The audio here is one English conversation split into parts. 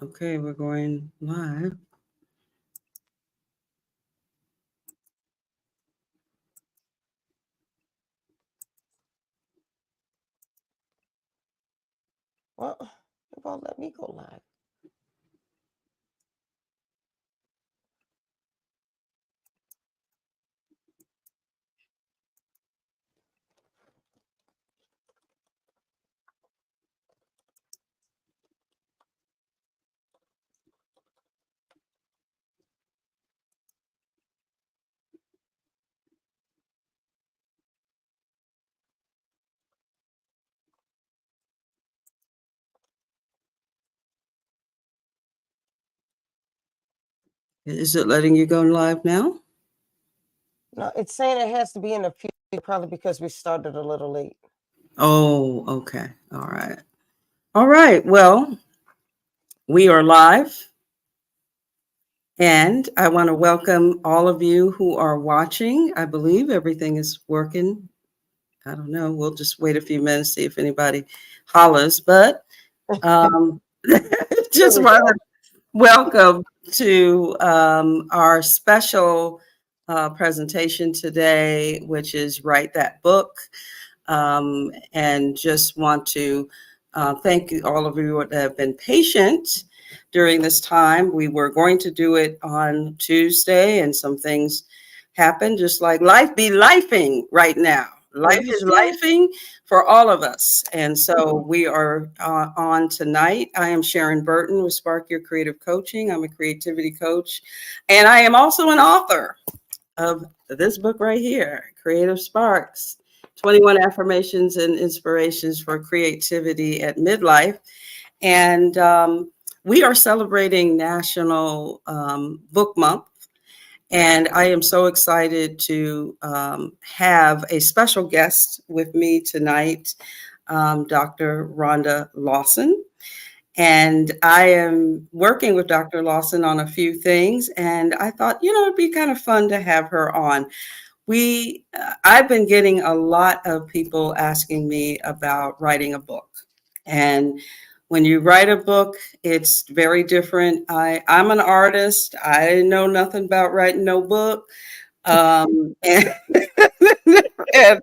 Okay, we're going live. Well, it won't let me go live. Is it letting you go live now? No, it's saying it has to be in a few, probably because we started a little late. Oh, okay. All right. All right. Well, we are live, and I want to welcome all of you who are watching. I believe everything is working. I don't know. We'll just wait a few minutes, see if anybody hollers. But um, There just we want to go. welcome to our special presentation today, which is Write That Book. And just want to thank you, all of you that have been patient during this time. We were going to do it on Tuesday, and some things happened, just like life be lifing right now. It Life is is true. lifing for all of us. And so we are on tonight. I am Sharon Burton with Spark Your Creative Coaching. I'm a creativity coach, and I am also an author of this book right here, Creative Sparks 21 Affirmations and Inspirations for Creativity at Midlife. And we are celebrating National Book Month. And I am so excited to have a special guest with me tonight, Dr. Rhonda Lawson. And I am working with Dr. Lawson on a few things. And I thought, it'd be kind of fun to have her on. I've been getting a lot of people asking me about writing a book. And when you write a book, it's very different. I'm an artist. I know nothing about writing no book. And, and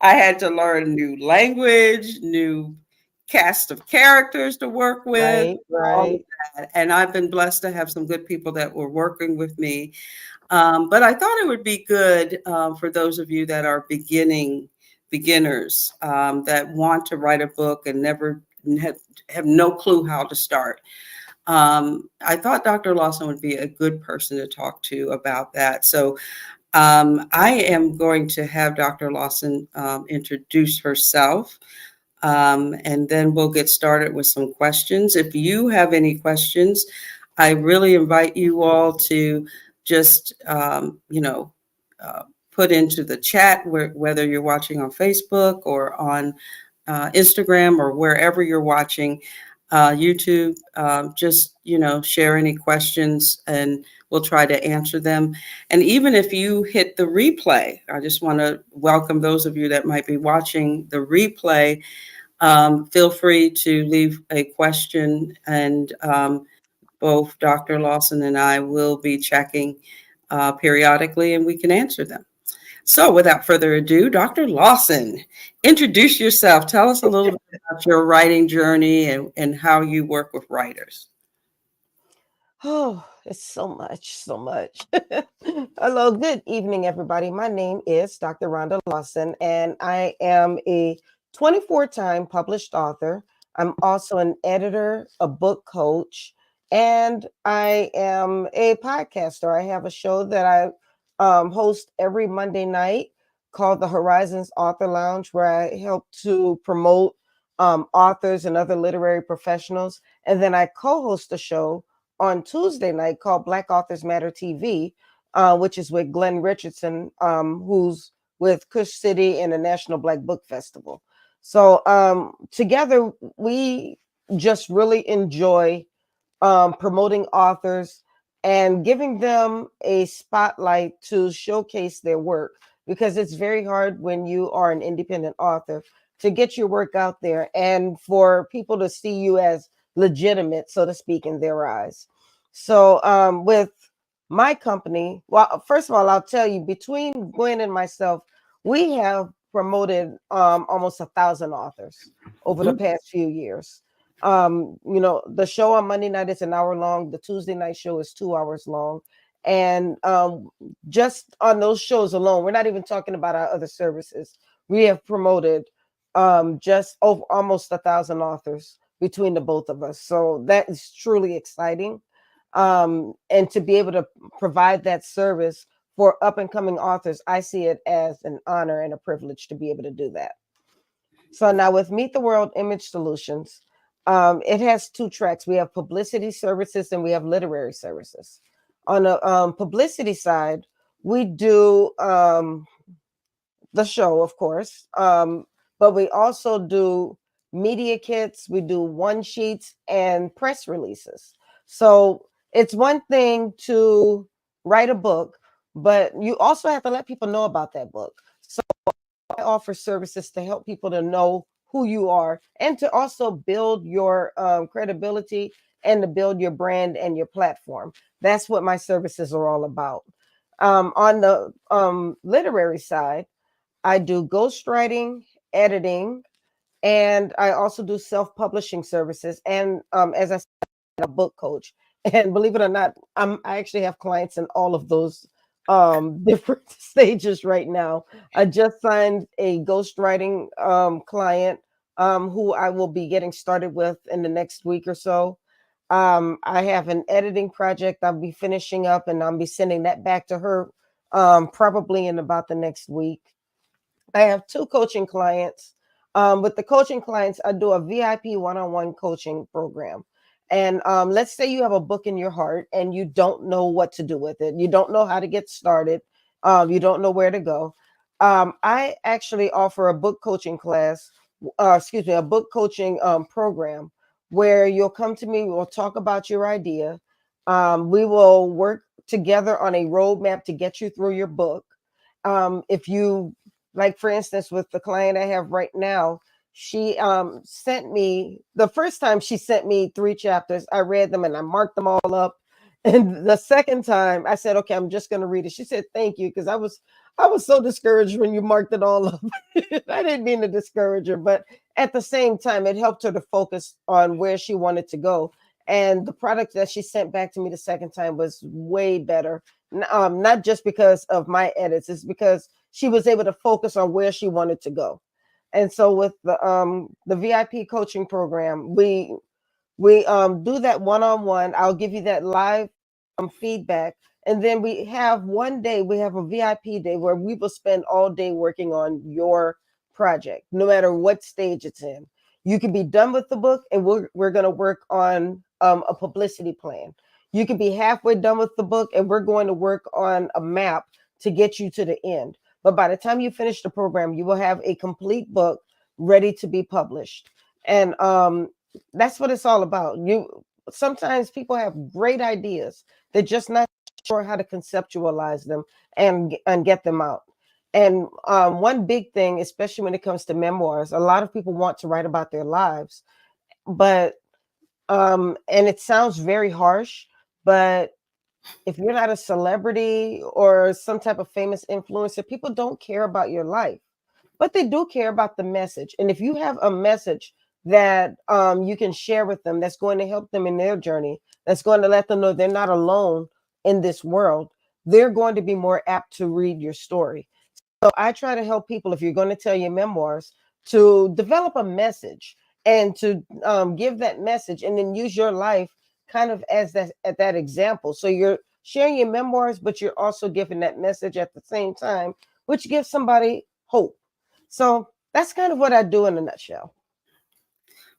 I had to learn new language, new cast of characters to work with, Right, all of right. that. And I've been blessed to have some good people that were working with me. But I thought it would be good for those of you that are beginners that want to write a book and never have no clue how to start. I thought Dr. Lawson would be a good person to talk to about that. So I am going to have Dr. Lawson introduce herself. And then we'll get started with some questions. If you have any questions, I really invite you all to just, uh, put into the chat whether you're watching on Facebook or on Instagram or wherever you're watching, YouTube. Just, share any questions and we'll try to answer them. And even if you hit the replay, I just want to welcome those of you that might be watching the replay. Feel free to leave a question, and both Dr. Lawson and I will be checking periodically, and we can answer them. So, without further ado, Dr. Lawson, introduce yourself. Tell us a little bit about your writing journey and how you work with writers. Oh, it's so much, so much. Hello, good evening, everybody. My name is Dr. Rhonda Lawson, and I am a 24-time published author. I'm also an editor, a book coach, and I am a podcaster. I have a show that I host every Monday night called the Horizons Author Lounge, where I help to promote authors and other literary professionals. And then I co host a show on Tuesday night called Black Authors Matter TV, which is with Glenn Richardson, who's with Kush City and the National Black Book Festival. So together, we just really enjoy promoting authors and giving them a spotlight to showcase their work, because it's very hard when you are an independent author to get your work out there and for people to see you as legitimate, so to speak, in their eyes. So with my company, well, first of all, I'll tell you, between Gwen and myself, we have promoted almost 1,000 authors over the Mhm. past few years. The show on Monday night is an hour long. The Tuesday night show is 2 hours long. And just on those shows alone, we're not even talking about our other services. We have promoted just over almost 1,000 authors between the both of us. So that is truly exciting. And to be able to provide that service for up and coming authors, I see it as an honor and a privilege to be able to do that. So now with Meet the World Image Solutions, it has two tracks. We have publicity services and we have literary services. On the publicity side, we do the show, of course, but we also do media kits, we do one sheets and press releases. So it's one thing to write a book, but you also have to let people know about that book. So I offer services to help people to know who you are and to also build your credibility and to build your brand and your platform. That's what my services are all about. On the literary side, I do ghostwriting, editing, and I also do self-publishing services. And as I said, I'm a book coach. And believe it or not, I actually have clients in all of those different stages right now. I just signed a ghostwriting client who I will be getting started with in the next week or so. I have an editing project I'll be finishing up, and I'll be sending that back to her probably in about the next week. I have two coaching clients. With the coaching clients, I do a VIP one-on-one coaching program. And let's say you have a book in your heart and you don't know what to do with it. You don't know how to get started. You don't know where to go. I actually offer a book coaching class, a book coaching program where you'll come to me. We'll talk about your idea. We will work together on a roadmap to get you through your book. If you like, for instance, with the client I have right now, she sent me the first time she sent me 3 chapters. I read them and I marked them all up. And the second time I said, okay, I'm just going to read it. She said, thank you. Because I was so discouraged when you marked it all up. I didn't mean to discourage her, but at the same time, it helped her to focus on where she wanted to go. And the product that she sent back to me the second time was way better. Not just because of my edits, it's because she was able to focus on where she wanted to go. And so with the VIP coaching program, we do that one-on-one. I'll give you that live feedback. And then we have one day, we have a VIP day where we will spend all day working on your project, no matter what stage it's in. You can be done with the book and we're going to work on a publicity plan. You can be halfway done with the book and we're going to work on a map to get you to the end. But by the time you finish the program, you will have a complete book ready to be published. And that's what it's all about. You sometimes people have great ideas. They're just not sure how to conceptualize them and get them out. And one big thing, especially when it comes to memoirs, a lot of people want to write about their lives, but and it sounds very harsh, but if you're not a celebrity or some type of famous influencer, people don't care about your life, but they do care about the message. And if you have a message that you can share with them that's going to help them in their journey, that's going to let them know they're not alone in this world, they're going to be more apt to read your story. So I try to help people, if you're going to tell your memoirs, to develop a message and to give that message and then use your life kind of as that example. So you're sharing your memoirs, but you're also giving that message at the same time, which gives somebody hope. So that's kind of what I do in a nutshell.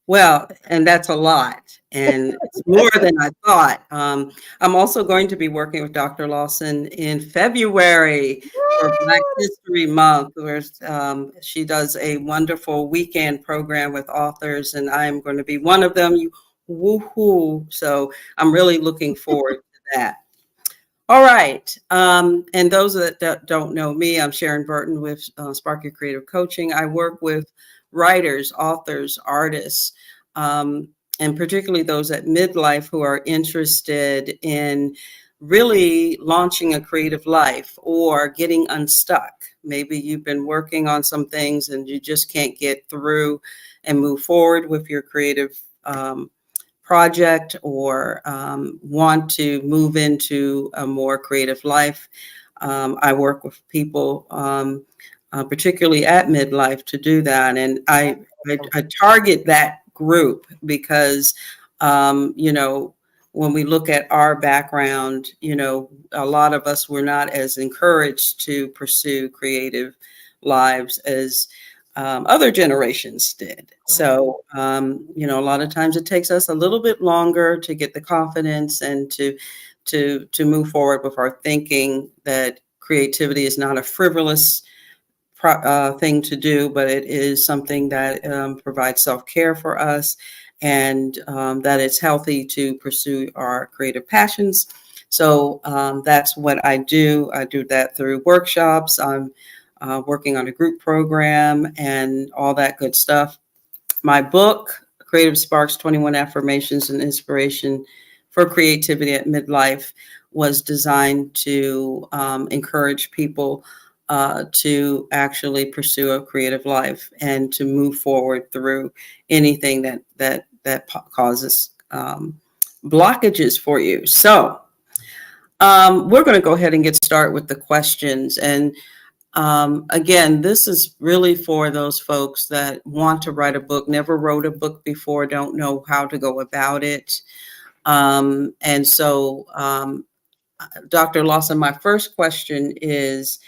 Well, and that's a lot, and it's more than I thought. I'm also going to be working with Dr. Lawson in February for Black History Month, where she does a wonderful weekend program with authors, and I'm going to be one of them. You woohoo! So I'm really looking forward to that. All right. And those that don't know me, I'm Sharon Burton with Spark Your Creative Coaching. I work with writers, authors, artists, um, and particularly those at midlife who are interested in really launching a creative life or getting unstuck. Maybe you've been working on some things and you just can't get through and move forward with your creative project, or want to move into a more creative life. I work with people, particularly at midlife, to do that. And I target that group because, you know, when we look at our background, you know, a lot of us were not as encouraged to pursue creative lives as other generations did. So, you know, a lot of times it takes us a little bit longer to get the confidence and to move forward with our thinking that creativity is not a frivolous thing to do, but it is something that provides self-care for us, and that it's healthy to pursue our creative passions. So that's what I do. I do that through workshops. I'm working on a group program and all that good stuff. My book, Creative Sparks 21 Affirmations and Inspiration for Creativity at Midlife, was designed to encourage people to actually pursue a creative life and to move forward through anything that causes blockages for you. So we're going to go ahead and get started with the questions. And again, this is really for those folks that want to write a book, never wrote a book before, don't know how to go about it. And so, Dr. Lawson, my first question is,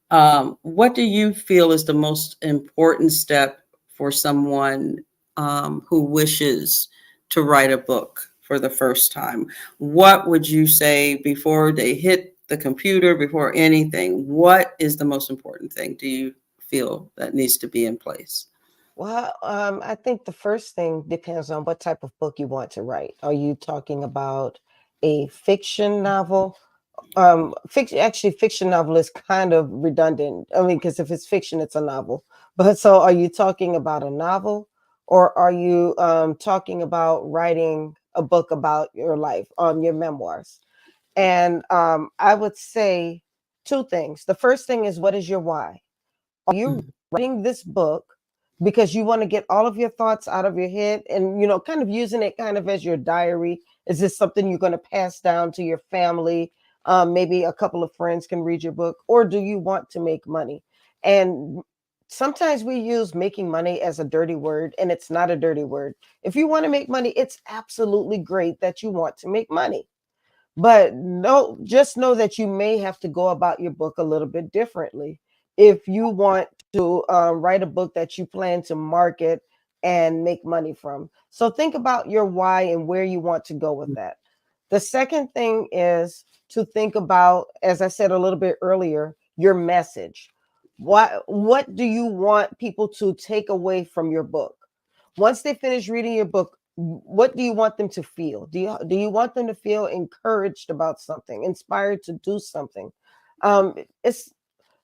what do you feel is the most important step for someone who wishes to write a book for the first time? What would you say before they hit the computer, before anything? What is the most important thing do you feel that needs to be in place? Well, I think the first thing depends on what type of book you want to write. Are you talking about a fiction novel? Fiction, actually, fiction novel is kind of redundant. I mean, because if it's fiction, it's a novel. But so, are you talking about a novel, or are you talking about writing a book about your life, your memoirs? And I would say two things. The first thing is, what is your why? Are you Mhm. writing this book because you want to get all of your thoughts out of your head and, you know, kind of using it kind of as your diary? Is this something you're going to pass down to your family? Maybe a couple of friends can read your book, or do you want to make money? And sometimes we use making money as a dirty word, and it's not a dirty word. If you want to make money, it's absolutely great that you want to make money. But no, just know that you may have to go about your book a little bit differently if you want to write a book that you plan to market and make money from. So think about your why and where you want to go with that. The second thing is to think about, as I said a little bit earlier, your message. What do you want people to take away from your book? Once they finish reading your book, what do you want them to feel? Do you want them to feel encouraged about something, inspired to do something? It's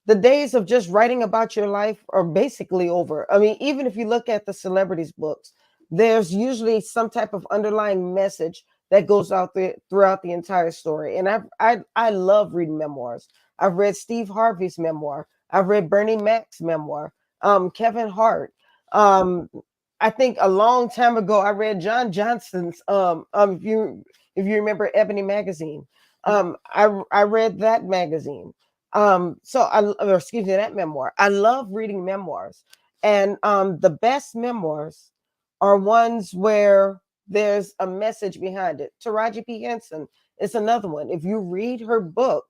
the days of just writing about your life are basically over. I mean, even if you look at the celebrities' books, there's usually some type of underlying message that goes out there throughout the entire story. And I love reading memoirs. I've read Steve Harvey's memoir. I've read Bernie Mac's memoir. Kevin Hart. Um, I think a long time ago I read John Johnson's. If you remember Ebony magazine, I read that magazine. Or excuse me, that memoir. I love reading memoirs, and the best memoirs are ones where there's a message behind it. Taraji P. Henson is another one. If you read her book,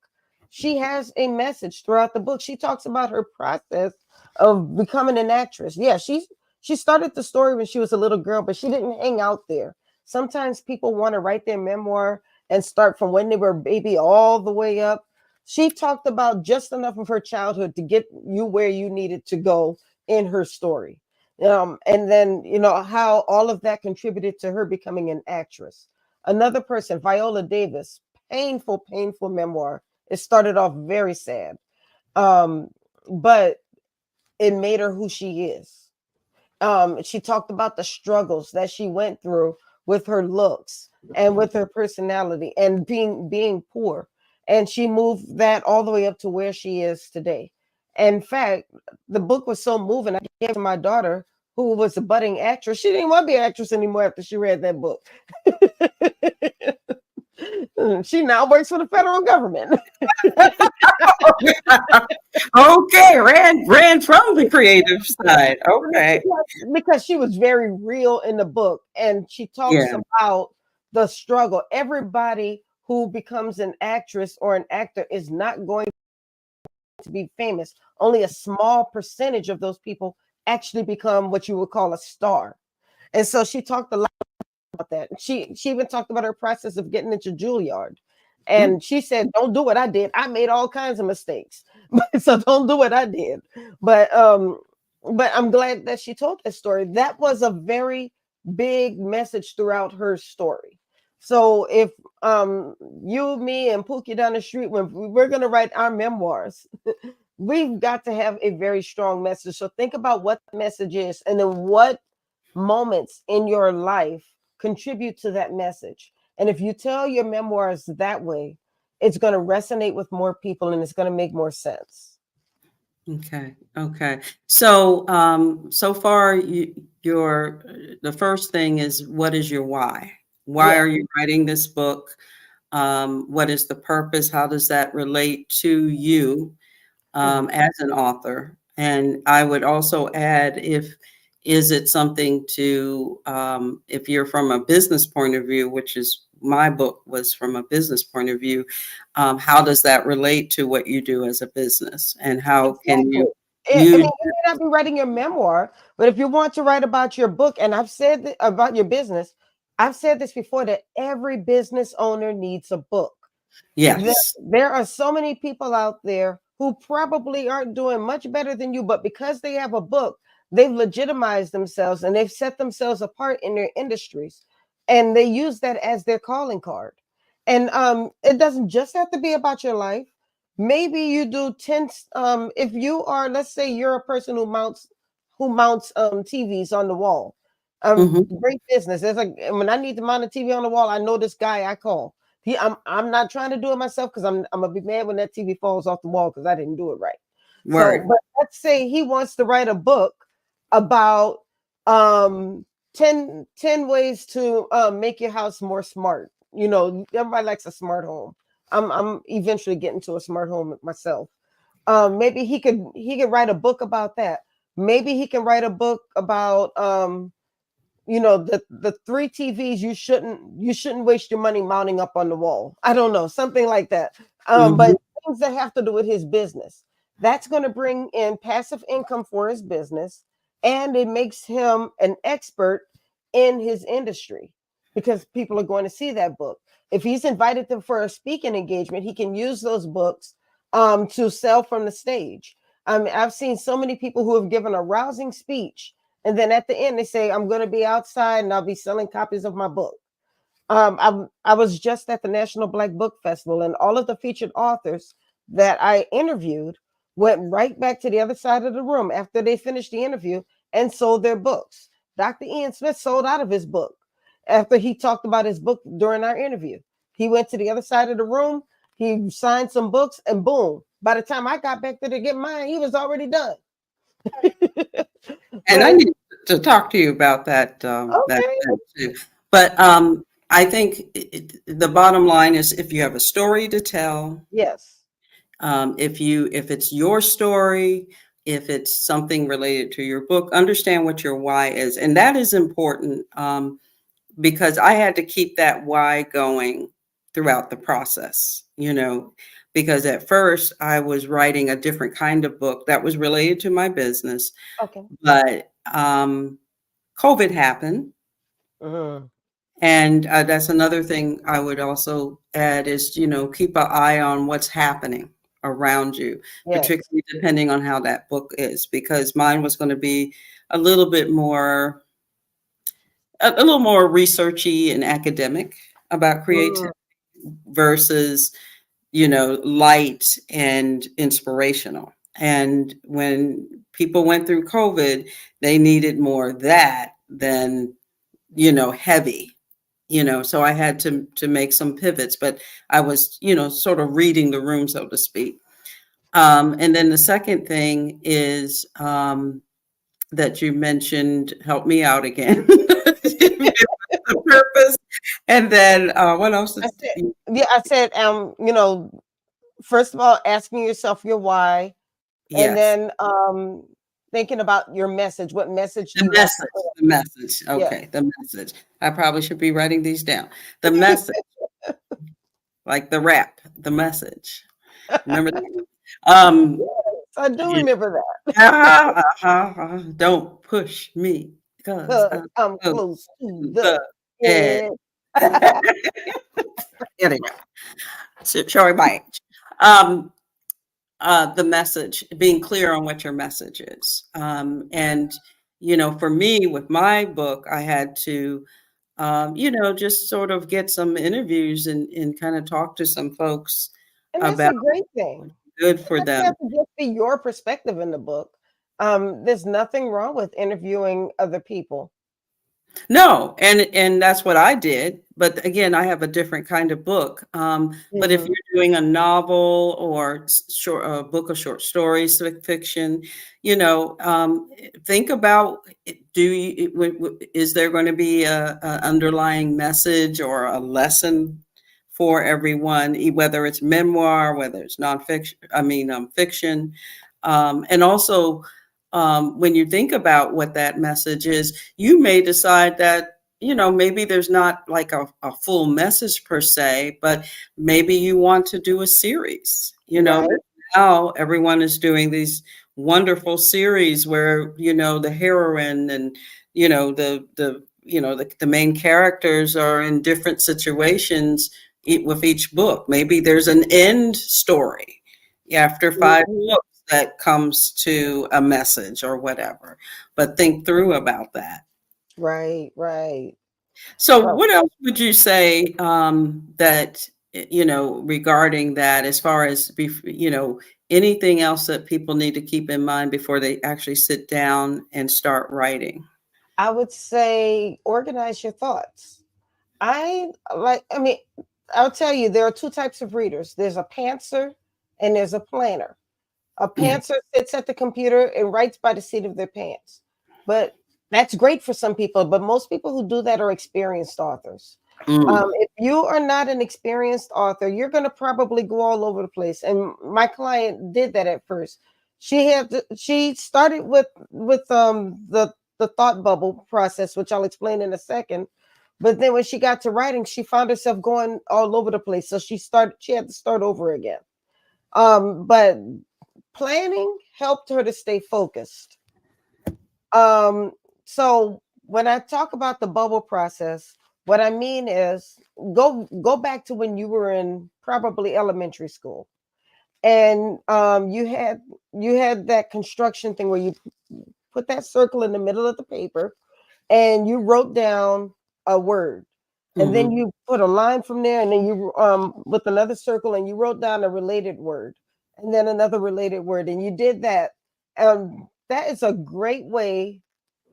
she has a message throughout the book. She talks about her process of becoming an actress. Yeah, she started the story when she was a little girl, but she didn't hang out there. Sometimes people want to write their memoir and start from when they were a baby all the way up. She talked about just enough of her childhood to get you where you needed to go in her story. And then, you know, how all of that contributed to her becoming an actress. Another person, Viola Davis, painful, painful memoir. It started off very sad, um, but it made her who she is. She talked about the struggles that she went through with her looks and with her personality and being poor. And she moved that all the way up to where she is today. In fact, the book was so moving. I gave it to my daughter, who was a budding actress. She didn't want to be an actress anymore after she read that book. She now works for the federal government. Okay, ran from the creative side. Okay. Because she was very real in the book, and she talks Yeah. about the struggle. Everybody who becomes an actress or an actor is not going to be famous. Only a small percentage of those people actually become what you would call a star. And so she talked a lot about that. She even talked about her process of getting into Juilliard. Mm. And she said, "Don't do what I did. I made all kinds of mistakes, so don't do what I did." But I'm glad that she told that story. That was a very big message throughout her story. So if you, me, and Pookie down the street, when we're gonna write our memoirs, we've got to have a very strong message. So think about what the message is, and then what moments in your life contribute to that message. And if you tell your memoirs that way, it's going to resonate with more people and it's going to make more sense. Okay. Okay. So, so far, your the first thing is, what is your why? Why Yeah. are you writing this book? What is the purpose? How does that relate to you Mhm. as an author? And I would also add, if is it something to, if you're from a business point of view, which is my book was from a business point of view, how does that relate to what you do as a business, and how can Exactly. you I use? mean, you may not be writing your memoir, but if you want to write about your book, and I've said about your business, I've said this before, that every business owner needs a book. Yes. There are so many people out there who probably aren't doing much better than you, but because they have a book, they've legitimized themselves and they've set themselves apart in their industries, and they use that as their calling card. And it doesn't just have to be about your life. Maybe you do 10, if you are, let's say you're a person who mounts TVs on the wall. Hmm. Great business. There's like, when I need to mount a TV on the wall, I know this guy I call. I'm not trying to do it myself, because I'm gonna be mad when that TV falls off the wall because I didn't do it right. So, Word. but let's say he wants to write a book about um 10 ways to make your house more smart. Everybody likes a smart home. I'm eventually getting to a smart home myself. Maybe he could write a book about that. Maybe he can write a book about the three TVs you shouldn't waste your money mounting up on the wall. I don't know, something like that. Hmm. But things that have to do with his business. That's going to bring in passive income for his business, and it makes him an expert in his industry because people are going to see that book. If he's invited them for a speaking engagement, he can use those books to sell from the stage. I've seen so many people who have given a rousing speech, and then at the end, they say, "I'm going to be outside and I'll be selling copies of my book." I was just at the National Black Book Festival, and all of the featured authors that I interviewed went right back to the other side of the room after they finished the interview and sold their books. Dr. Ian Smith sold out of his book after he talked about his book during our interview. He went to the other side of the room, he signed some books, and boom, by the time I got back there to get mine, he was already done. And I But need to talk to you about that okay, too. But I think the bottom line is, if you have a story to tell, yes. if it's your story, if it's something related to your book, understand what your why is, and that is important, because I had to keep that why going throughout the process. Because at first I was writing a different kind of book that was related to my business, Okay. but COVID happened. Mhm. And that's another thing I would also add is, keep an eye on what's happening around you, Yes. particularly depending on how that book is, because mine was going to be a little bit more, a little more researchy and academic about creativity Mm, versus, light and inspirational. And when people went through COVID, they needed more of that than, heavy. So I had to make some pivots, but I was, sort of reading the room, so to speak. And then the second thing is that you mentioned, help me out again. The purpose. And then what else? I said, yeah, I said, first of all, asking yourself your why, and Yes. then thinking about your message. What message do The you want to message. put? The message. Yeah. Okay. The message. I probably should be writing these down. The message, like the rap, the message. Remember that? Um, Yes, I do yeah. remember Don't push me because that. I'm I'm close close to to the the edge. edge. Anyway, showing my age. Um, the message, being clear on what your message is. And, for me with my book, I had to, just sort of get some interviews and kind of talk to some folks And that's about a great thing. good It for doesn't them. have to just be your perspective in the book. There's nothing wrong with interviewing other people. No, and that's what I did. But again, I have a different kind of book. But if Hmm. you're doing a novel or a book of short stories, fiction, think about is there going to be a underlying message or a lesson for everyone, whether it's memoir, whether it's nonfiction, fiction, and also when you think about what that message is, you may decide that, maybe there's not like a full message per se, but maybe you want to do a series. Right, Now everyone is doing these wonderful series where, the heroine and, the main characters are in different situations with each book. Maybe there's an end story after five mhm, books that comes to a message or whatever, but think through about that. right, right. So Oh, what else would you say that, regarding that, as far as, anything else that people need to keep in mind before they actually sit down and start writing? I would say organize your thoughts. I mean, I'll tell you, there are two types of readers. There's a pantser and there's a planner. A Yeah. pantser sits at the computer and writes by the seat of their pants. But that's great for some people, but most people who do that are experienced authors. Mm. If you are not an experienced author, you're going to probably go all over the place. And my client did that at first. She started with the thought bubble process, which I'll explain in a second. But then when she got to writing, she found herself going all over the place. So she had to start over again. But planning helped her to stay focused. Um, so when I talk about the bubble process, what I mean is go back to when you were in probably elementary school, and you had that construction thing where you put that circle in the middle of the paper, and you wrote down a word, and then Hmm. you put a line from there, and then you with another circle, and you wrote down a related word, and then another related word, and you did that. That is a great way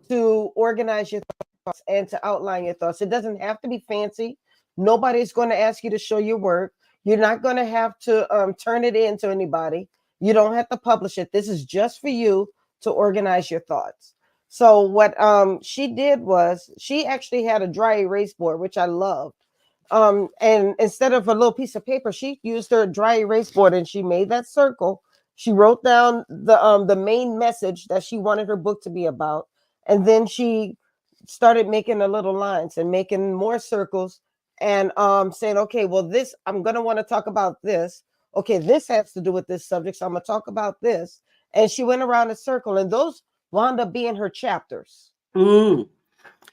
to organize your thoughts and to outline your thoughts. It doesn't have to be fancy. Nobody's going to ask you to show your work. You're not going to have to turn it in to anybody. You don't have to publish it. This is just for you to organize your thoughts. So what she did was she actually had a dry erase board, which I loved. And instead of a little piece of paper, she used her dry erase board and she made that circle. She wrote down the main message that she wanted her book to be about, and then she started making the little lines and making more circles and saying, okay, well, this I'm gonna want to talk about this. Okay, this has to do with this subject, so I'm gonna talk about this. And she went around a circle, and those wound up being her chapters. Mm.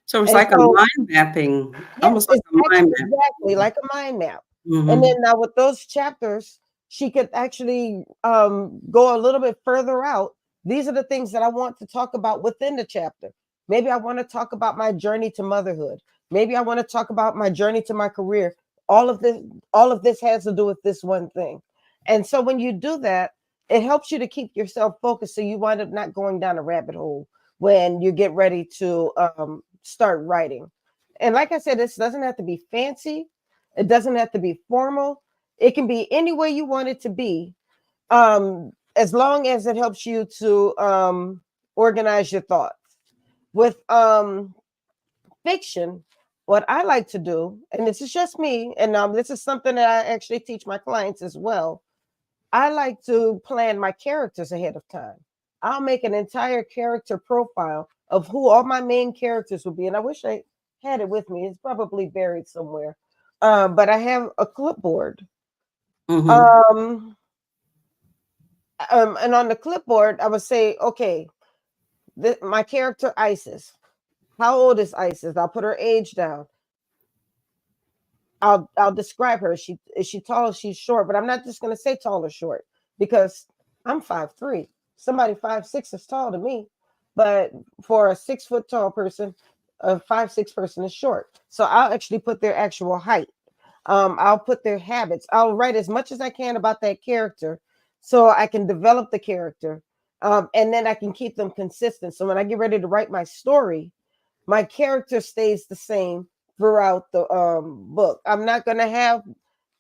So it's And like a so mind mapping, yes, almost like it's a mind exactly map. like a mind map. And then Hmm. now with those chapters, she could actually go a little bit further out. These are the things that I want to talk about within the chapter. Maybe I want to talk about my journey to motherhood. Maybe I want to talk about my journey to my career. All of this, all of this has to do with this one thing. And so when you do that, it helps you to keep yourself focused so you wind up not going down a rabbit hole when you get ready to start writing. And like I said, this doesn't have to be fancy. It doesn't have to be formal. It can be any way you want it to be, as long as it helps you to organize your thoughts. With fiction, what I like to do, and this is just me, and this is something that I actually teach my clients as well. I like to plan my characters ahead of time. I'll make an entire character profile of who all my main characters will be. And I wish I had it with me. It's probably buried somewhere. But I have a clipboard. Mm-hmm. Um, and on the clipboard, I would say, okay, my character Isis. How old is Isis? I'll put her age down. I'll describe her. Is she tall? She's short, but I'm not just gonna say tall or short because I'm 5'3". Somebody 5'6" is tall to me, but for a 6 foot tall person, a 5'6" person is short. So I'll actually put their actual height. I'll put their habits. I'll write as much as I can about that character, so I can develop the character, and then I can keep them consistent. So when I get ready to write my story, my character stays the same throughout the book. I'm not going to have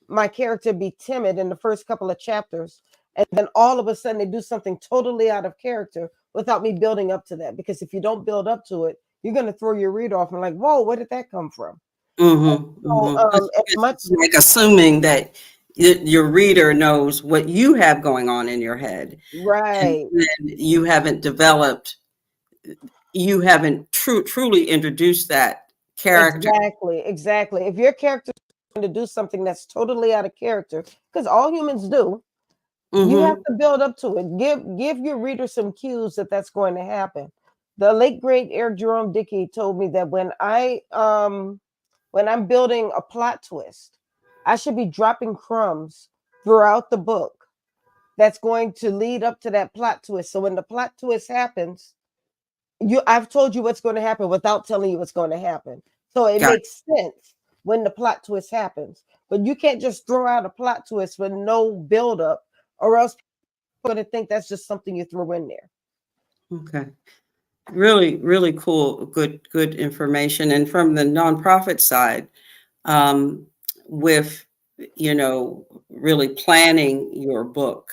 my character be timid in the first couple of chapters, and then all of a sudden they do something totally out of character without me building up to that. Because if you don't build up to it, you're going to throw your reader off and like, whoa, where did that come from? Mm-hmm. So Mm-hmm. as much It's like assuming that your reader knows what you have going on in your head, and right, then you haven't truly introduced that character. exactly. If your character is going to do something that's totally out of character, because all humans do, you have Mm-hmm. to build up to it. Give your reader some cues that that's going to happen. The late great Eric Jerome Dickey told me that when I'm building a plot twist, I should be dropping crumbs throughout the book that's going to lead up to that plot twist. So when the plot twist happens, I've told you what's going to happen without telling you what's going to happen. So it Got makes sense when the plot twist happens. But you can't just throw out a plot twist with no build up, or else people are going to think that's just something you throw in there. Okay. Really, really cool. Good information. And from the nonprofit side, um, with really planning your book,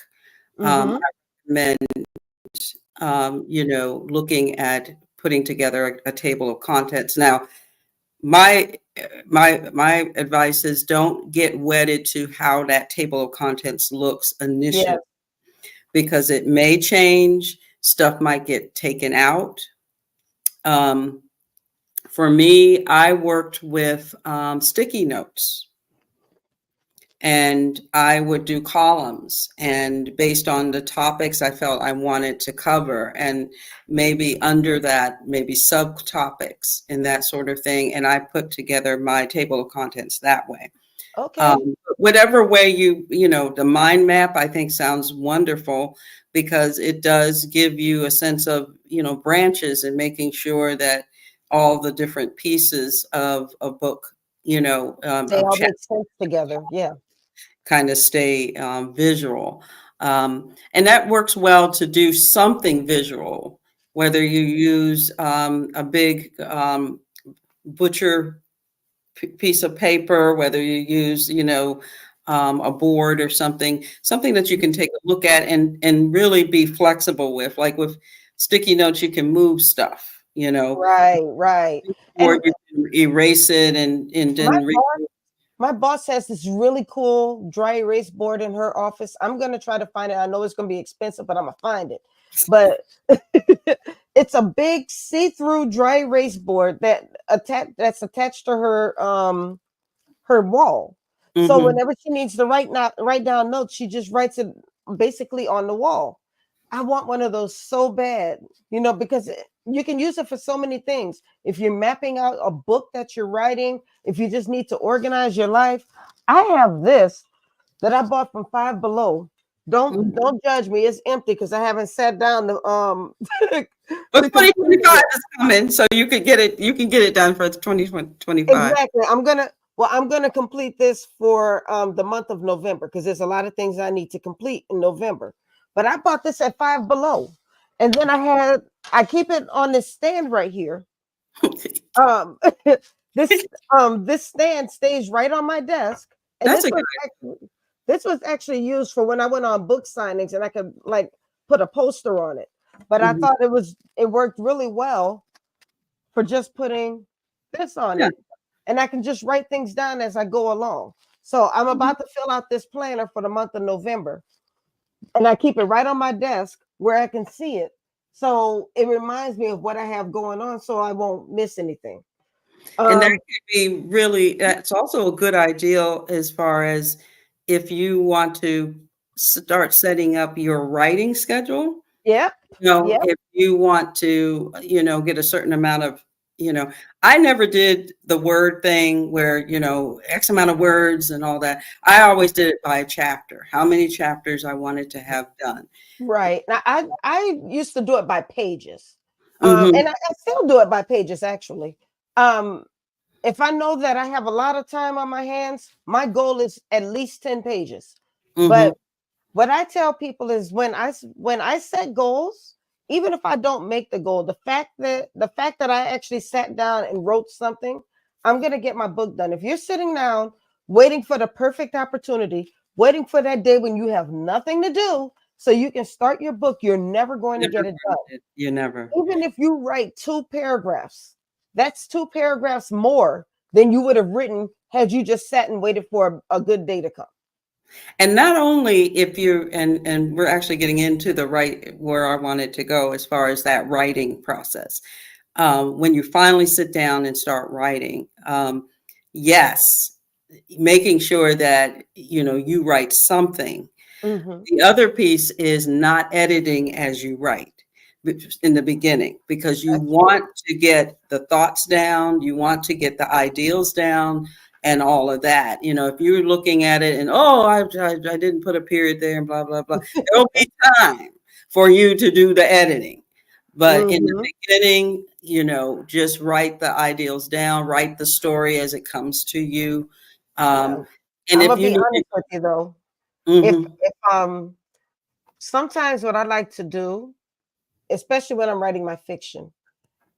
Mm-hmm. I recommend looking at putting together a table of contents. Now, my my advice is don't get wedded to how that table of contents looks Yes. initially, because it may change. Stuff might get taken out. Um, for me, I worked with sticky notes, and I would do columns, and based on the topics I felt I wanted to cover, and maybe under that, maybe subtopics and that sort of thing. And I put together my table of contents that way. Okay. Whatever way the mind map, I think, sounds wonderful, because it does give you a sense of, branches, and making sure that all the different pieces of a book, They of all make sense together. Yeah. kind of stay visual. And that works well to do something visual, whether you use a big butcher piece of paper, whether you use, a board or something that you can take a look at and really be flexible with. Like with sticky notes, you can move stuff, Right. or And you can erase it and my then boss, my boss has this really cool dry erase board in her office. I'm gonna try to find it. I know it's gonna be expensive, but I'm gonna find it. But it's a big see-through dry erase board that's attached to her wall. So Mhm. whenever she needs to write down notes, she just writes it basically on the wall. I want one of those so bad, because you can use it for so many things. If you're mapping out a book that you're writing, if you just need to organize your life, I have this that I bought from Five Below. Don't Mhm. don't judge me. It's empty because I haven't sat down to But to complete it 2025 yet. is coming, so you can get it done for 2025. Exactly. I'm gonna complete this for the month of November because there's a lot of things I need to complete in November. But I bought this at Five Below, and then I keep it on this stand right here. Um, This this stand stays right on my desk, and That's a good. this was actually used for when I went on book signings, and I could like put a poster on it. But I Mhm. thought it worked really well for just putting this on Yeah. it, and I can just write things down as I go along. So I'm Mhm. about to fill out this planner for the month of November, and I keep it right on my desk where I can see it. So it reminds me of what I have going on, so I won't miss anything. And that Um, could be really, that's also a good ideal as far as if you want to start setting up your writing schedule. yep, yep. If you want to, get a certain amount of, I never did the word thing where, X amount of words and all that. I always did it by chapter, how many chapters I wanted to have done. Right. Now, I used to do it by pages. Hmm. And I still do it by pages actually. Um, if I know that I have a lot of time on my hands, my goal is at least 10 pages. Hmm. But what I tell people is when I set goals, even if I don't make the goal, the fact that I actually sat down and wrote something, I'm gonna get my book done. If you're sitting down waiting for the perfect opportunity, waiting for that day when you have nothing to do so you can start your book, you're never going to get Never it done. find it. You never. Even if you write 2 paragraphs, that's 2 paragraphs more than you would have written had you just sat and waited for a good day to come. And not only if you and we're actually getting into the right where I wanted to go as far as that writing process. When you finally sit down and start writing, yes, making sure that you write something. Mm-hmm. The other piece is not editing as you write in the beginning because you That's true. want to get the thoughts down, you want to get the ideals down and all of that. If you're looking at it and, oh, I didn't put a period there and blah, blah, blah, there'll be time for you to do the editing. But in the Mm-hmm. beginning, just write the ideals down, write the story as it comes to you. Yeah. Um, and I'm if gonna you be need honest with you though. If to, if sometimes what I like to do, especially when I'm writing my fiction,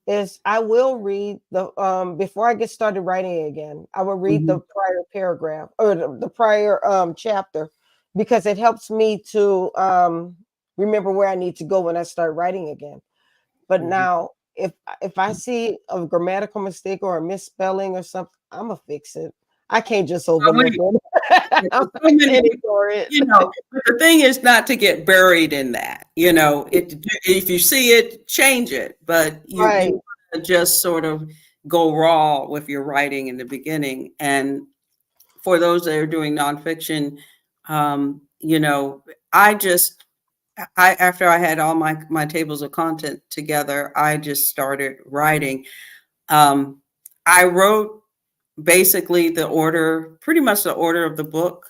is I will read the before I get started writing again, I will read mhm, the prior paragraph or the prior chapter because it helps me to remember where I need to go when I start writing again. But mhm. now if I see a grammatical mistake or a misspelling or something, I'm gonna fix it. I can't just But overlook wait, it. so I many can't people, ignore it. but the thing is not to get buried in that. If you see it, change it, but you Right. wanna just sort of go raw with your writing in the beginning. And for those that are doing nonfiction, I just after I had all my tables of content together, I just started writing. Um, I wrote basically pretty much the order of the book.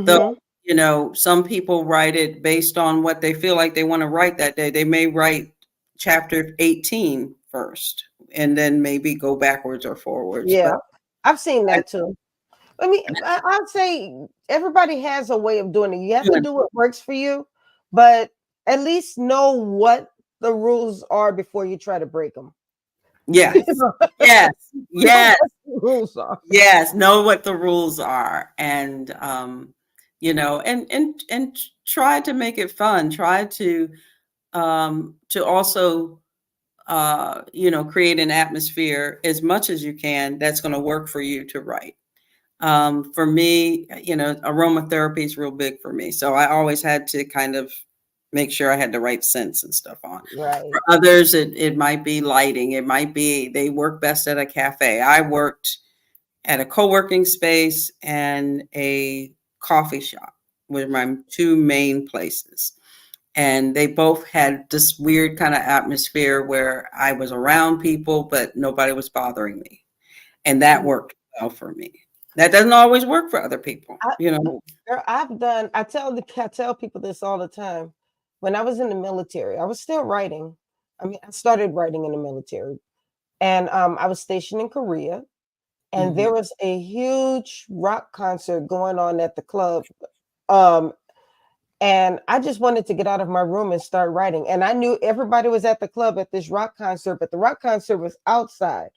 Though, Mm-hmm. some people write it based on what they feel like they want to write that day. They may write chapter 18 first and then maybe go backwards or forwards. But Yeah. I've seen I, that too. I mean, I'd say everybody has a way of doing it. You have to do what works for you, but at least know what the rules are before you try to break them. You yes, know, yes, know yes, what the rules are. yes. Know what the rules are, and and try to make it fun. Try to also create an atmosphere as much as you can that's going to work for you to write. For me, aromatherapy is real big for me. So I always had to kind of make sure I had the right scents and stuff on. Right. For others, it might be lighting. It might be they work best at a cafe. I worked at a co-working space and a coffee shop were my two main places. And they both had this weird kind of atmosphere where I was around people, but nobody was bothering me. And that worked well for me. That doesn't always work for other I, people. girl, I tell people this all the time. When I was in the military, I was still writing. I mean, I started writing in the military, and I was stationed in Korea, and Mhm. there was a huge rock concert going on at the club. Um, and I just wanted to get out of my room and start writing. And I knew everybody was at the club at this rock concert, but the rock concert was outside.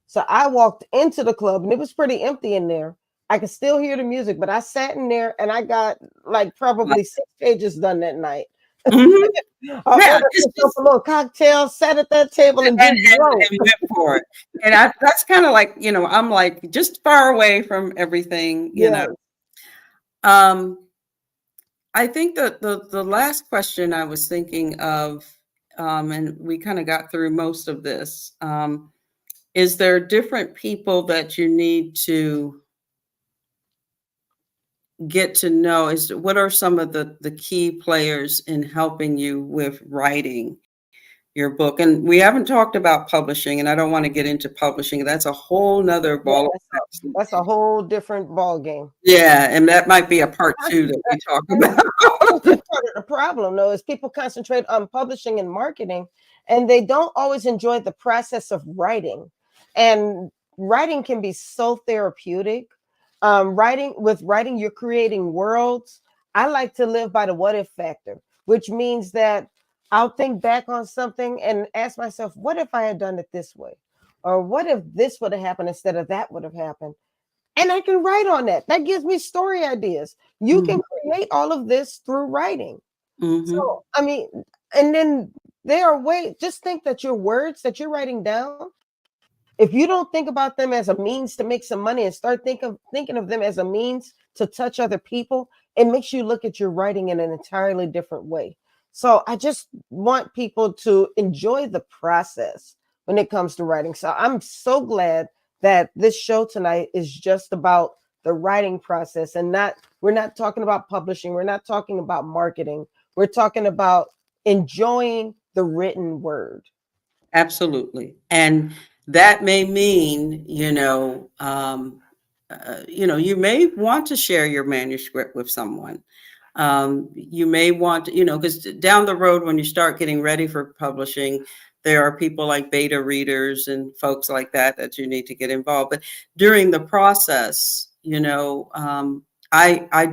So I walked into the club and it was pretty empty in there. I could still hear the music, but I sat in there and I got like Like, probably 6 pages done that night. mhm. I Yeah, ordered it's myself just a little cocktail, sat at that table, and just wrote. and went for it. And that's kind of like, I'm like just far away from everything. Yeah. Um, I think that the last question I was thinking of, and we kind of got through most of this, is there different people that you need to get to know? Is what are some of the key players in helping you with writing your book? And we haven't talked about publishing, and I don't want to get into publishing. That's a whole nother Yeah, ball of wax. that's a whole different ball game. Yeah, and that might be a part two that we talk about. That's part of the problem, though, is people concentrate on publishing and marketing, and they don't always enjoy the process of writing. And writing can be so therapeutic. Writing, you're creating worlds. I like to live by the what if factor, which means that I'll think back on something and ask myself, what if I had done it this way? Or what if this would have happened instead of that would have happened? And I can write on that. That gives me story ideas. You Mhm, can create all of this through writing. mhm, So, I mean, and then there are ways, just think that your words that you're writing down, if you don't think about them as a means to make some money and start thinking of them as a means to touch other people, it makes you look at your writing in an entirely different way. So I just want people to enjoy the process when it comes to writing. So I'm so glad that this show tonight is just about the writing process and not we're not talking about publishing, we're not talking about marketing. We're talking about enjoying the written word. absolutely. And that may mean, you may want to share your manuscript with someone. You may want to, because down the road, when you start getting ready for publishing, there are people like beta readers and folks like that you need to get involved. But during the process, I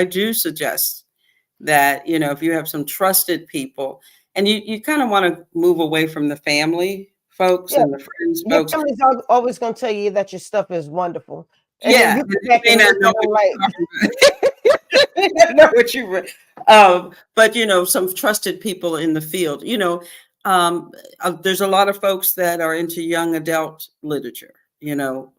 do suggest that, if you have some trusted people, and you kind of want to move away from the family folks Yeah, and the friends your folks. family's always going to tell you that your stuff is wonderful, and then Yeah, you go you back may and not look know at them what like, you're talking about. You may not know what you read. But some trusted people in the field. There's a lot of folks that are into young adult literature. You know,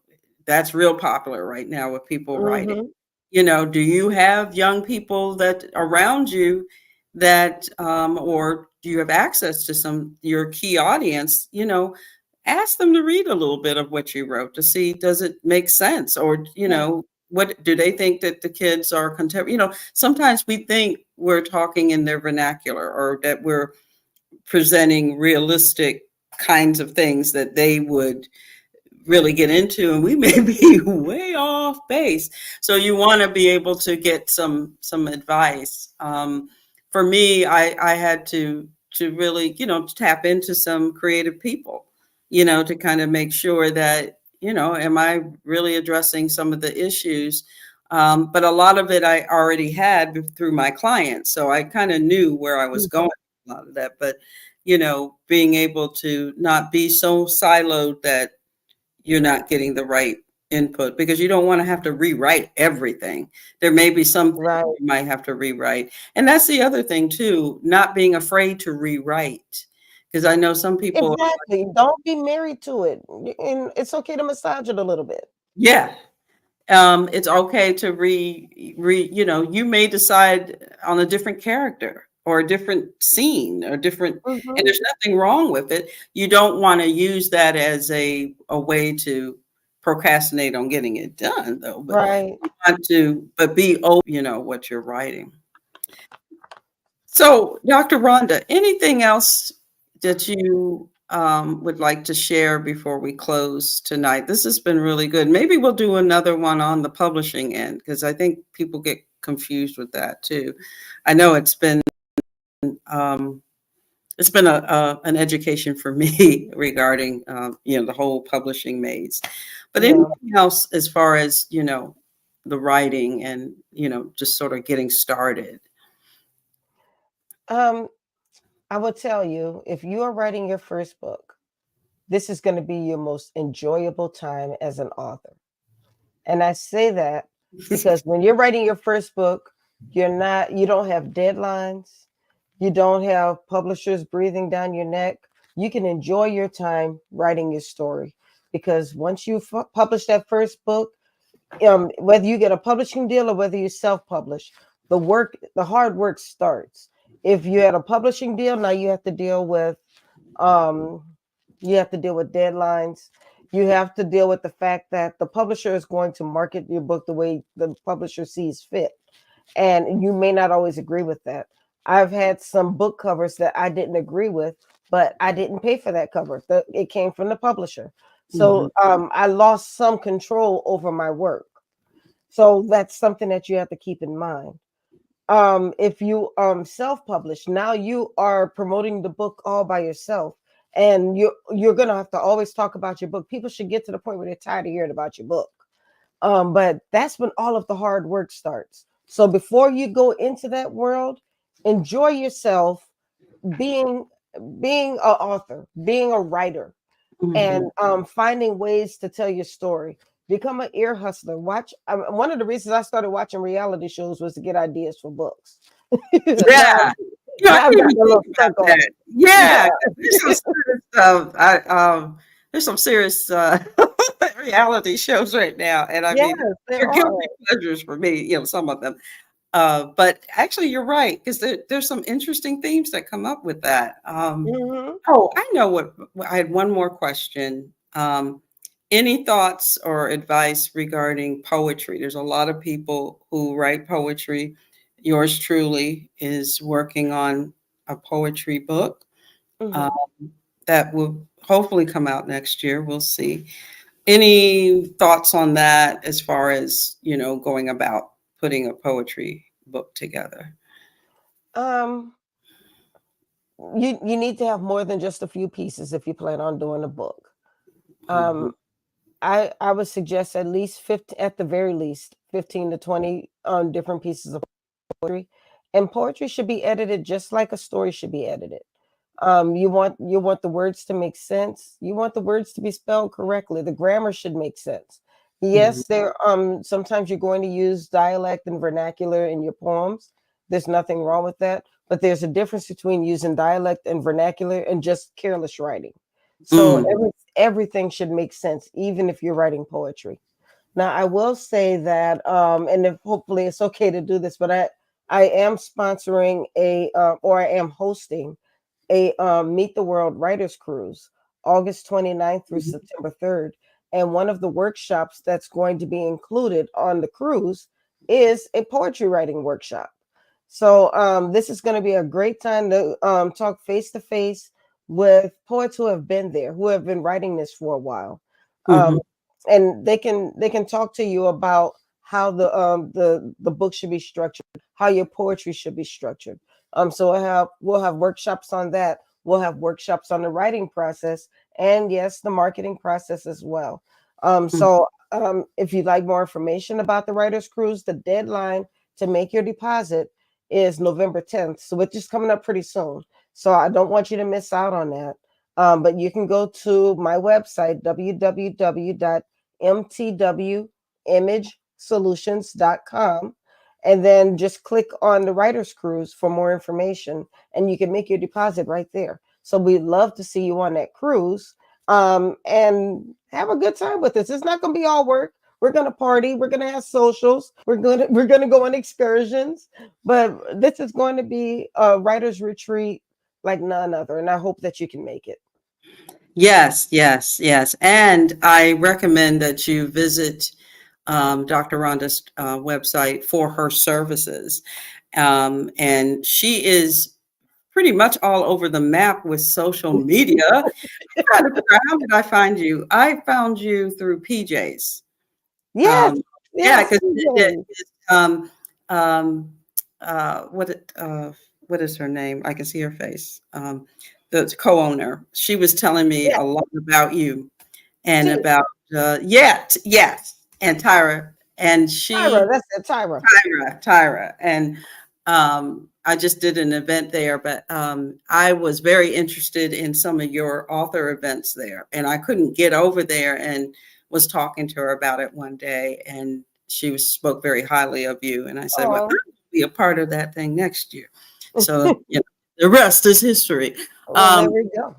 that's real popular right now with people writing. mm-hmm, Do you have young people that around you that, or do you have access to your key audience? Ask them to read a little bit of what you wrote to see, does it make sense? Or, yeah, what do they think that the kids are contemporary? Sometimes we think we're talking in their vernacular or that we're presenting realistic kinds of things that they would really get into, and we may be way off base. So you want to be able to get some advice. For me, I had to really, tap into some creative people, to kind of make sure that, am I really addressing some of the issues? But a lot of it I already had through my clients, so I kind of knew where I was mhm, going with a lot of that. But being able to not be so siloed that you're not getting the right input, because you don't want to have to rewrite everything. There may be some things right, you might have to rewrite. And that's the other thing too, not being afraid to rewrite. Because I know some people, exactly. Don't be married to it, and it's okay to massage it a little bit. yeah, it's okay to you may decide on a different character or a different scene or different, and Hmm. there's nothing wrong with it. You don't want to use that as a way to procrastinate on getting it done, though. But Right. be open, what you're writing. So, Dr. Rhonda, anything else that you would like to share before we close tonight? This has been really good. Maybe we'll do another one on the publishing end, because I think people get confused with that too. I know um, it's been an education for me regarding the whole publishing maze. But Yeah. anything else as far as the writing and just sort of getting started? Um, I will tell you, if you are writing your first book, this is going to be your most enjoyable time as an author. And I say that because when you're writing your first book, you don't have deadlines. You don't have publishers breathing down your neck. You can enjoy your time writing your story because once you publish that first book, whether you get a publishing deal or whether you self-publish, the hard work starts. If you had a publishing deal, now um, you have to deal with deadlines. You have to deal with the fact that the publisher is going to market your book the way the publisher sees fit. And you may not always agree with that. I've had some book covers that I didn't agree with, but I didn't pay for that cover. It came from the publisher. So I lost some control over my work. So that's something that you have to keep in mind. If you self-publish, now you are promoting the book all by yourself, and you're gonna have to always talk about your book. People should get to the point where they're tired of hearing about your book. But that's when all of the hard work starts. So before you go into that world, enjoy yourself being being an author, being a writer, and finding ways to tell your story. Become an ear hustler. Watch. One of the reasons I started watching reality shows was to get ideas for books. now, Yeah. You know, I now I've didn't gotten even a little think about stuck on that. it. Yeah, Yeah. 'cause there's some serious there's some serious reality shows right now, and I Yes, mean, there they're are. guilty pleasures for me, you know, some of them. But actually, you're right because there's some interesting themes that come up with that. Hmm. Oh, I know what I had one more question. Any thoughts or advice regarding poetry? There's a lot of people who write poetry. Yours truly is working on a poetry book um, Hmm. that will hopefully come out next year. We'll see. Any thoughts on that as far as, you know, going about putting a poetry book together? Um, you need to have more than just a few pieces if you plan on doing a book. Mhm, Um, I would suggest at least 50, at the very least 15 to 20 different pieces of poetry. And poetry should be edited just like a story should be edited. You want the words to make sense. You want the words to be spelled correctly. The grammar should make sense. mhm, Yes, there sometimes you're going to use dialect and vernacular in your poems. There's nothing wrong with that, but there's a difference between using dialect and vernacular and just careless writing. So mm, everything should make sense, even if you're writing poetry. Now, I will say that, and if hopefully it's okay to do this, but I am sponsoring or I am hosting a Meet the World Writers Cruise, August 29th through mhm, September 3rd. And one of the workshops that's going to be included on the cruise is a poetry writing workshop. So this is going to be a great time to talk face to face with poets who have been there, who have been writing this for a while. Um, mhm, and they can talk to you about how the book should be structured, how your poetry should be structured. So we'll have workshops on that. We'll have workshops on the writing process, and yes, the marketing process as well. mm. If you'd like more information about the Writers Cruise, the deadline to make your deposit is November 10th. So it's just coming up pretty soon. So I don't want you to miss out on that. But you can go to my website, www.mtwimagesolutions.com, and then just click on the Writers Cruise for more information, and you can make your deposit right there. So we'd love to see you on that cruise, and have a good time with us. It's not going to be all work. We're going to party. We're going to have socials. We're going to go on excursions, but this is going to be a writer's retreat like none other, and I hope that you can make it. Yes, yes, yes. And I recommend that you visit Dr. Rhonda's website for her services. And she is pretty much all over the map with social media. I'm trying to figure out how did I find you? I found you through PJs. Yes, Um, yeah, yes, because CJ. um, uh, what it, uh, what is her name? I can see her face. The co-owner. She was telling me Yes, a lot about you and T- about yes, and Tyra, and Tyra. she That's it, Tyra. Tyra, and I just did an event there, but I was very interested in some of your author events there, and I couldn't get over there, and was talking to her about it one day, and she spoke very highly of you, and I said, well, Oh, I'll be a part of that thing next year. So, the rest is history. well, there Um, we go.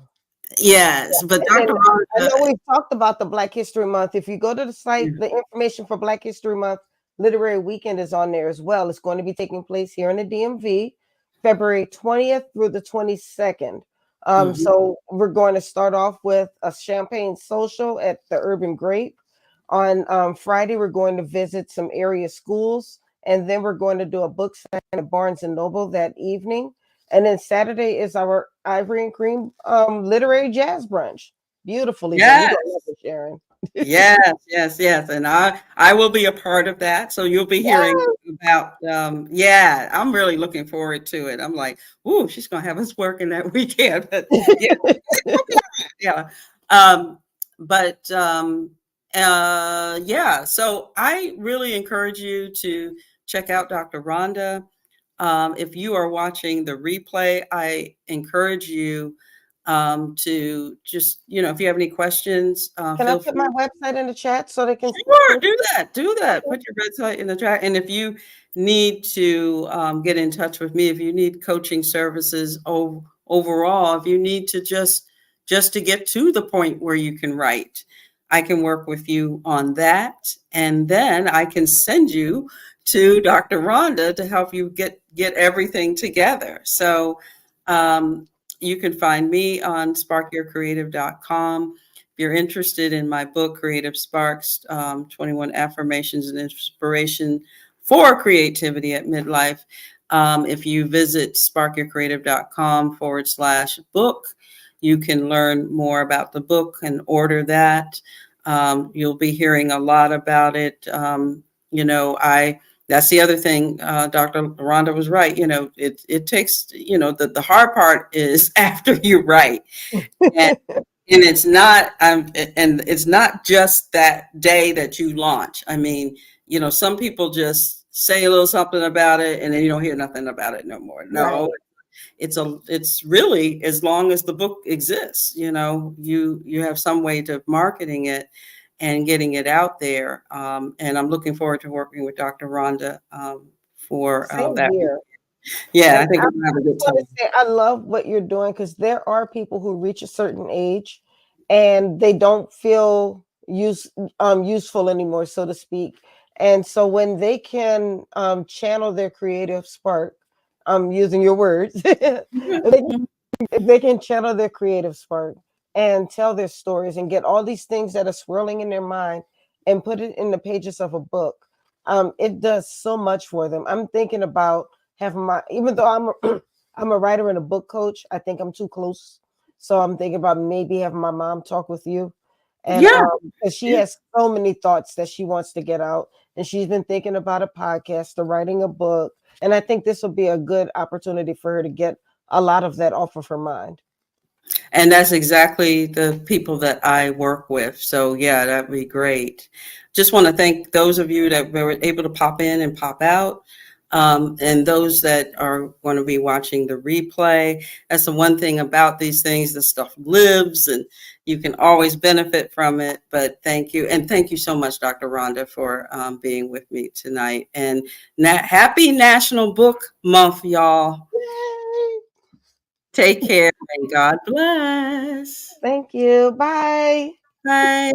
yes, but And Dr. I Rhonda, know we've talked about the Black History Month. If you go to the site, yeah. the information for Black History Month Literary Weekend is on there as well. It's going to be taking place here in the DMV, February 20th through the 22nd. Mhm. So we're going to start off with a champagne social at the Urban Grape. On Friday, we're going to visit some area schools, and then we're going to do a book signing at Barnes and Noble that evening. And then Saturday is our Ivory and Cream literary jazz brunch. Beautiful event. You're Yes. gonna love it, Sharon. Yes, yes, yes. And I will be a part of that. So you'll be hearing Yes. about yeah, I'm really looking forward to it. I'm like, ooh, she's gonna have us working that weekend. But yeah, yeah. Um, but yeah, so I really encourage you to check out Dr. Rhonda. If you are watching the replay, I encourage you to just, if you have any questions, Can I feel put my free. website in the chat so they can? Sure, do that. Do that. Put your website in the chat. And if you need to get in touch with me, if you need coaching services overall, if you need to just to get to the point where you can write, I can work with you on that. And then I can send you to Dr. Rhonda to help you get everything together. So you can find me on sparkyourcreative.com. If you're interested in my book, Creative Sparks, 21 Affirmations and Inspiration for Creativity at Midlife, if you visit sparkyourcreative.com/book, you can learn more about the book and order that. You'll be hearing a lot about it. That's the other thing. Dr. Rhonda was right. It takes, the hard part is after you write. And and it's not just that day that you launch. I mean, some people just say a little something about it and then you don't hear nothing about it no more. Right. No, it's really as long as the book exists, you have some way to marketing it and getting it out there. And I'm looking forward to working with Dr. Rhonda for Same that. here. Yeah, And I think I we're gonna have a just good want to time. say I love what you're doing because there are people who reach a certain age and they don't feel useful anymore, so to speak. And so when they can channel their creative spark, using your words, if they can channel their creative spark and tell their stories and get all these things that are swirling in their mind and put it in the pages of a book, it does so much for them. I'm thinking about having even though I'm a writer and a book coach, I think I'm too close. So I'm thinking about maybe having my mom talk with you. And Yeah, 'cause she yeah. has so many thoughts that she wants to get out. And she's been thinking about a podcast or writing a book. And I think this will be a good opportunity for her to get a lot of that off of her mind. And that's exactly the people that I work with. So yeah, that'd be great. Just want to thank those of you that were able to pop in and pop out. And those that are going to be watching the replay. That's the one thing about these things, the stuff lives and you can always benefit from it. But thank you. And thank you so much, Dr. Rhonda, for being with me tonight. And happy National Book Month, y'all. Yay. Take care and God bless. Thank you. Bye. Bye.